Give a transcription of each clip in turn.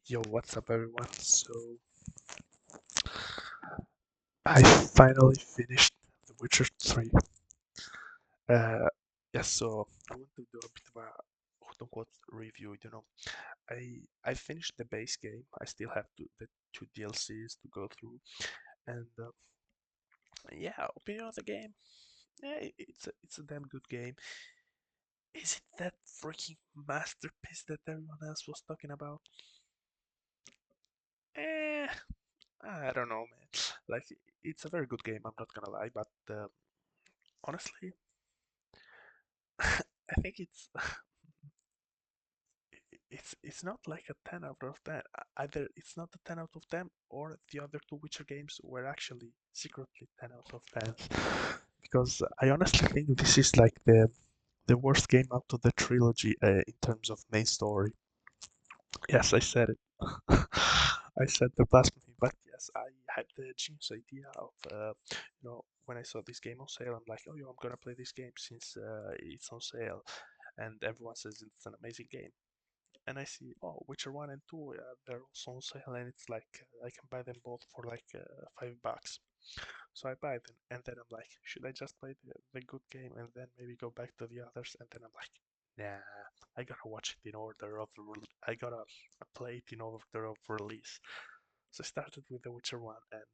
Yo, what's up, everyone? So, I finally finished The Witcher 3. Uh, so I want to do a bit of a quote-unquote review. I finished the base game. I still have the two DLCs to go through, and yeah, opinion of the game. Yeah, it's a damn good game. Is it that freaking masterpiece that everyone else was talking about? Eh, I don't know, man. Like, it's a very good game. I'm not gonna lie, but honestly, I think it's not like a 10 out of 10. Either it's not a 10 out of 10 or the other two Witcher games were actually secretly 10 out of 10. Because I honestly think this is like the worst game out of the trilogy in terms of main story. Yes, I said it. I said the blasphemy, but yes, I had the genius idea of, when I saw this game on sale, I'm like, oh, yo, I'm gonna play this game since it's on sale, and everyone says it's an amazing game. And I see, oh, Witcher 1 and 2, they're also on sale, and it's like I can buy them both for like $5. So I buy them, and then I'm like, should I just play the good game and then maybe go back to the others? And then I'm like, nah, I gotta watch it in order of I gotta play it in order of release. So I started with The Witcher 1, and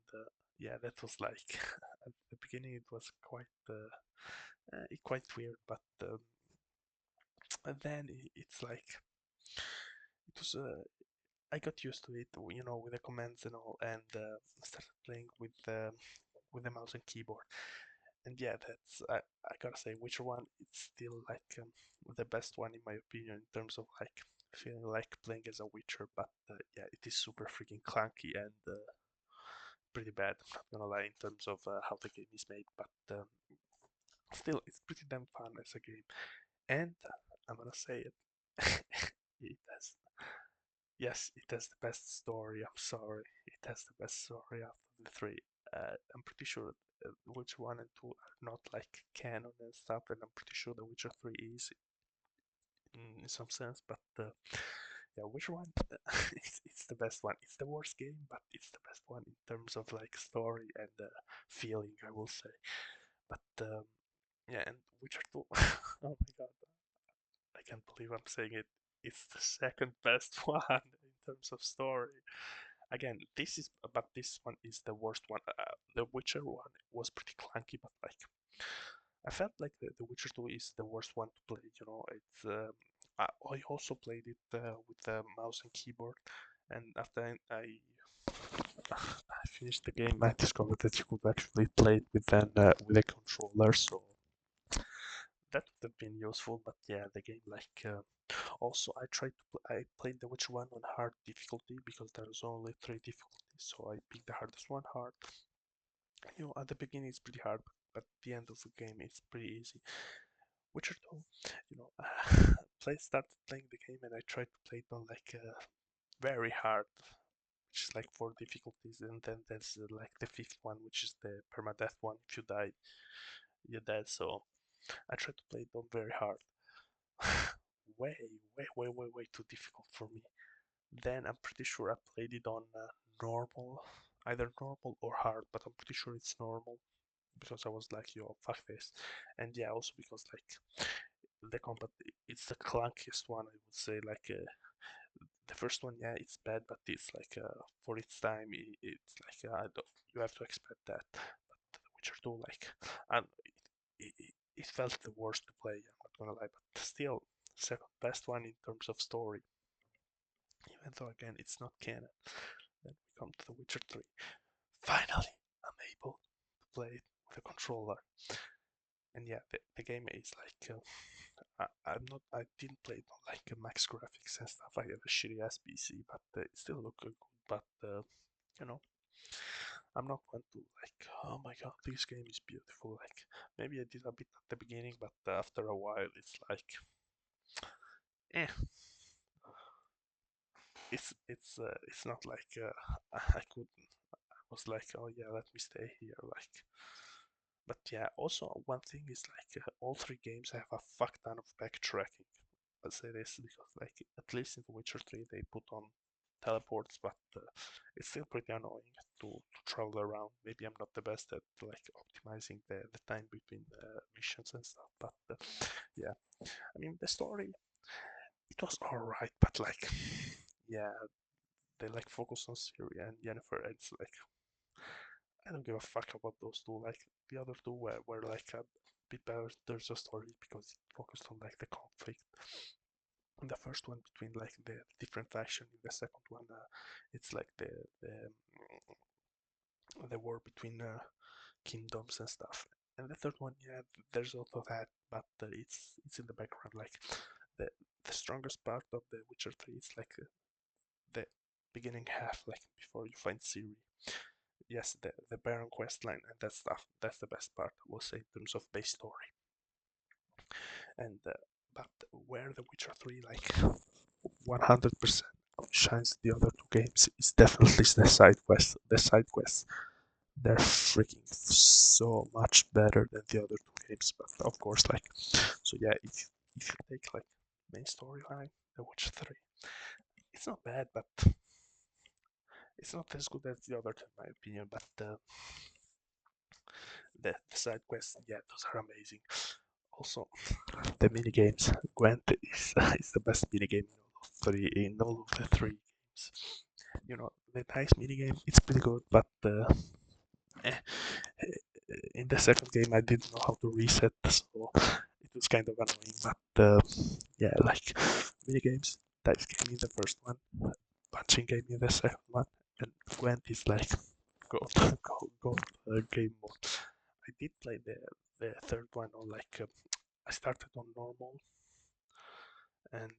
yeah, that was like at the beginning it was quite weird, but then it's like it was I got used to it, with the commands and all, and started playing with the mouse and keyboard. And yeah, I gotta say, Witcher One, it's still like the best one in my opinion in terms of like feeling like playing as a Witcher. But yeah, it is super freaking clunky and pretty bad. I'm not gonna lie in terms of how the game is made, but still, it's pretty damn fun as a game. And I'm gonna say it, it has yes, it has the best story. I'm sorry, it has the best story out of the three. I'm pretty sure Witcher 1 and 2 are not like canon and stuff, and I'm pretty sure The Witcher 3 is in some sense, but yeah, Witcher 1, it's the best one. It's the worst game, but it's the best one in terms of like story and feeling, I will say. But yeah, and Witcher 2, oh my god, I can't believe I'm saying it. It's the second best one in terms of story. Again, this one is the worst one. The Witcher one was pretty clunky, but like I felt like the Witcher 2 is the worst one to play. It's I also played it with the mouse and keyboard, and after I finished the game, I discovered that you could actually play it with a controller. So that would have been useful. But yeah, the game like also I played the Witcher one on hard difficulty because there's only three difficulties, so I picked the hardest one, hard. At the beginning it's pretty hard, but at the end of the game it's pretty easy. Witcher 2, started playing the game and I tried to play it on like very hard, which is like four difficulties, and then there's like the fifth one, which is the permadeath one. If you die, you're dead. So I tried to play it on very hard. way, way too difficult for me. Then I'm pretty sure I played it on normal, either normal or hard, but I'm pretty sure it's normal because I was like, yo, fuck this. And yeah, also because like the combat, it's the clunkiest one, I would say. Like the first one, yeah, it's bad, but it's like for its time, it's like you have to expect that. But The Witcher 2, like, and it felt the worst to play. I'm not gonna lie, but still, second best one in terms of story. Even though again, it's not canon. Then we come to The Witcher 3. Finally, I'm able to play it with a controller. And yeah, the game is like I didn't play it on like max graphics and stuff. I have a shitty ass PC, but it still look good. But you know, I'm not one to like, oh my god, this game is beautiful. Like maybe I did a bit at the beginning, but after a while, it's like, eh, it's not like I could. I was like, oh yeah, let me stay here. Like, but yeah, also one thing is like all three games have a fuck ton of backtracking. I'll say this because like at least in The Witcher 3 they put on teleports, but it's still pretty annoying to travel around. Maybe I'm not the best at like optimizing the time between missions and stuff, but yeah, I mean the story it was alright, but like yeah, they like focus on Siri and Jennifer. And it's like I don't give a fuck about those two. Like the other two were like a bit better. There's a story because it focused on like the conflict. In the first one between like the different faction. In the second one, it's like the war between kingdoms and stuff. And the third one, yeah, there's also that, but it's in the background. Like the the strongest part of The Witcher 3 is like the beginning half, like before you find Ciri. Yes, the Baron quest line and that stuff. That's the best part, I will say, in terms of base story. And but where The Witcher 3 like 100% shines the other two games is definitely the side quests. The side quests, they're freaking so much better than the other two games. But of course, like, so yeah, if you take like main storyline, The Witcher 3, it's not bad, but it's not as good as the other two, in my opinion. But the side quests, yeah, those are amazing. Also, the mini games. Gwent is the best mini game in all of the three games. You know, the nice mini game, it's pretty good, but eh, in the second game I didn't know how to reset, so it was kind of annoying. But yeah, like mini games, dice game in the first one, punching game in the second one, and Gwent is like gold, gold game mode. I did play the third one on like I started on normal, and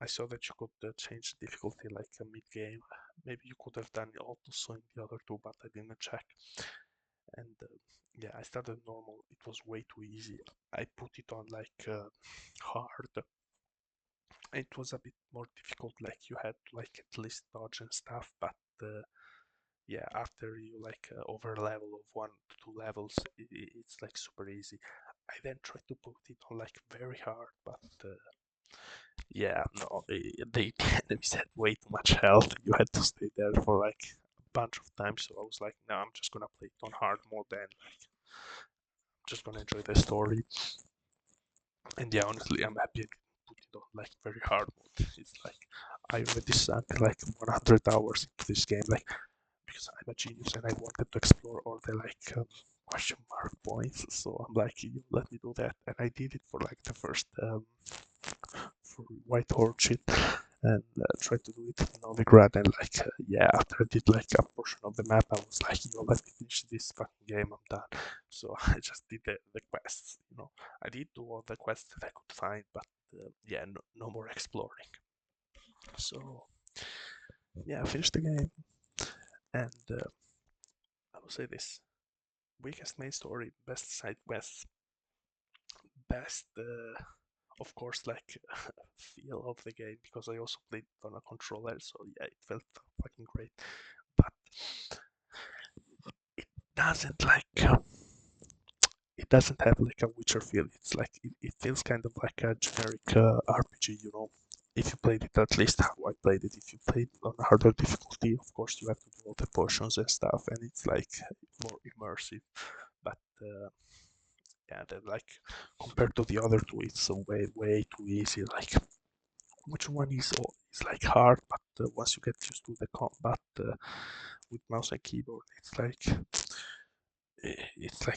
I saw that you could change difficulty like mid game. Maybe you could have done it also in the other two, but I didn't check. And yeah, I started normal. It was way too easy. I put it on like hard. It was a bit more difficult. Like you had to like at least dodge and stuff, but yeah, after you like over level of 1 to 2 levels, it's like super easy. I then tried to put it on like very hard, but yeah, no, the enemies had way too much health. You had to stay there for like a bunch of times. So I was like, no, I'm just gonna play it on hard mode and like just gonna enjoy the story. And yeah, honestly, I'm happy I put it on like very hard mode. It's like I already sunk like 100 hours into this game, like because I'm a genius and I wanted to explore all the like question mark points. So I'm like, you let me do that, and I did it for like the first for White Orchid and tried to do it in Novigrad. And like, yeah, after I did like a portion of the map, I was like, yo, let me finish this fucking game. I'm done. So I just did the quests. You know, I did do all the quests that I could find, but yeah, no more exploring. So yeah, I finished the game, and I will say this: weakest main story, best side quests, best of course like feel of the game because I also played it on a controller, so yeah, it felt fucking great. But it doesn't like it doesn't have like a Witcher feel. It's like it feels kind of like a generic RPG, you know. If you played it at least how I played it, if you played it on harder difficulty, of course you have to do all the potions and stuff, and it's like more immersive. But yeah, then like compared to the other two, it's way too easy. Like which one is like hard, but once you get used to the combat with mouse and keyboard, it's like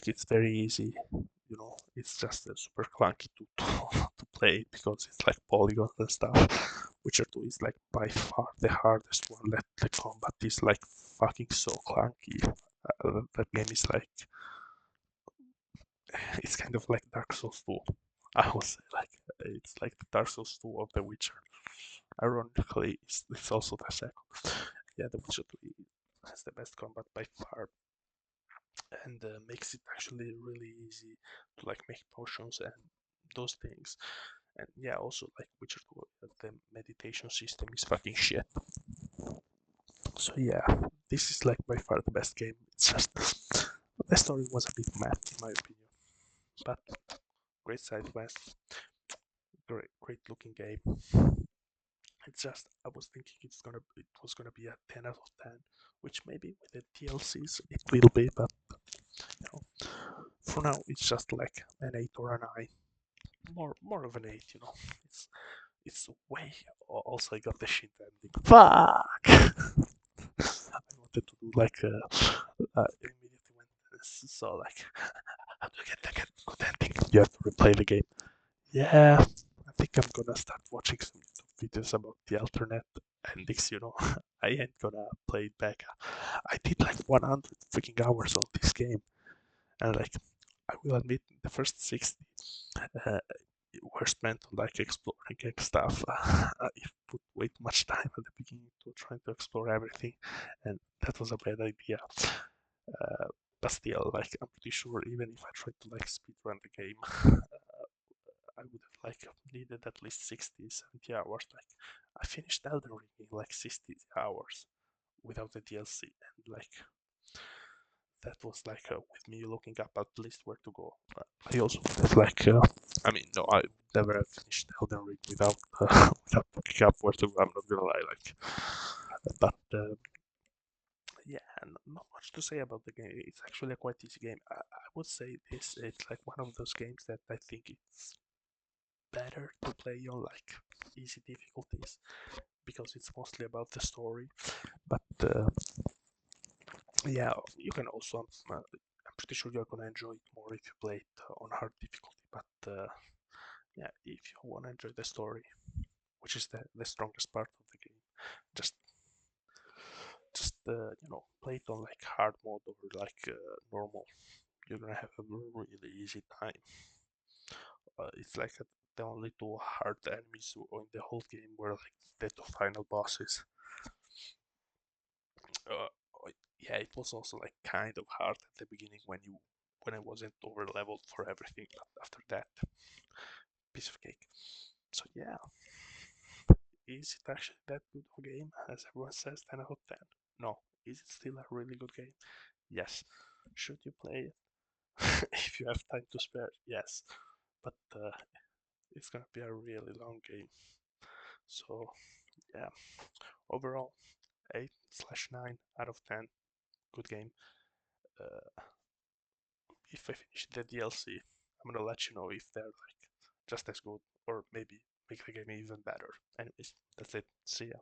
it's very easy. You know, it's just super clunky to play because it's like polygons and stuff. Witcher 2 is like by far the hardest one. That the combat is like fucking so clunky. That game is like it's kind of like Dark Souls 2. I would say like it's like the Dark Souls 2 of The Witcher. Ironically, it's also the second. Yeah, The Witcher 3 has the best combat by far, and makes it actually really easy to like make potions and those things. And yeah, also like Witcher 2, the meditation system is fucking shit. So yeah, this is like by far the best game. It's just the story was a bit mad in my opinion, but great side quest, great looking game. It's just I was thinking it was gonna be a 10 out of 10, which maybe with the DLCs it will be, but you know, for now it's just like an 8 or a 9, more of an 8. It's way. Also, I got the shit ending. Fuck! I wanted to do like immediately when this saw like how do you get the good ending? You have to replay the game. Yeah, I think I'm gonna start watching some YouTube videos about the alternate endings. I ain't gonna play it back. I did like 100 freaking hours on this game, and like I will admit, the first 60 uh, were spent on like exploring and stuff. I put way too much time at the beginning to trying to explore everything, and that was a bad idea. Uh, but still, like I'm pretty sure even if I tried to like speedrun the game, I would have like needed at least 60, 70 hours. Like I finished Elden Ring in like 60 hours without the DLC, and like that was like with me looking up at least where to go. I also felt like, I mean, no, I never have finished Elden Ring without without looking up where to go. I'm not gonna lie, like, but yeah, not much to say about the game. It's actually a quite easy game. I would say it's like one of those games that I think it's better to play on like easy difficulties because it's mostly about the story. But yeah, you can also. I'm pretty sure you're gonna enjoy it more if you play it on hard difficulty. But yeah, if you wanna enjoy the story, which is the strongest part of the game, just play it on like hard mode or like normal. You're gonna have a really easy time. It's like the only two hard enemies in the whole game were like the two final bosses. Uh, yeah, it was also like kind of hard at the beginning when I wasn't over leveled for everything, but after that, piece of cake. So yeah, is it actually that good of a game as everyone says? 10 out of 10. No. Is it still a really good game? Yes. Should you play it if you have time to spare? Yes. But it's gonna be a really long game. So yeah, overall 8/9 out of 10. Good game. Uh, if I finish the DLC, I'm gonna let you know if they're like just as good or maybe make the game even better. Anyways, that's it. See ya.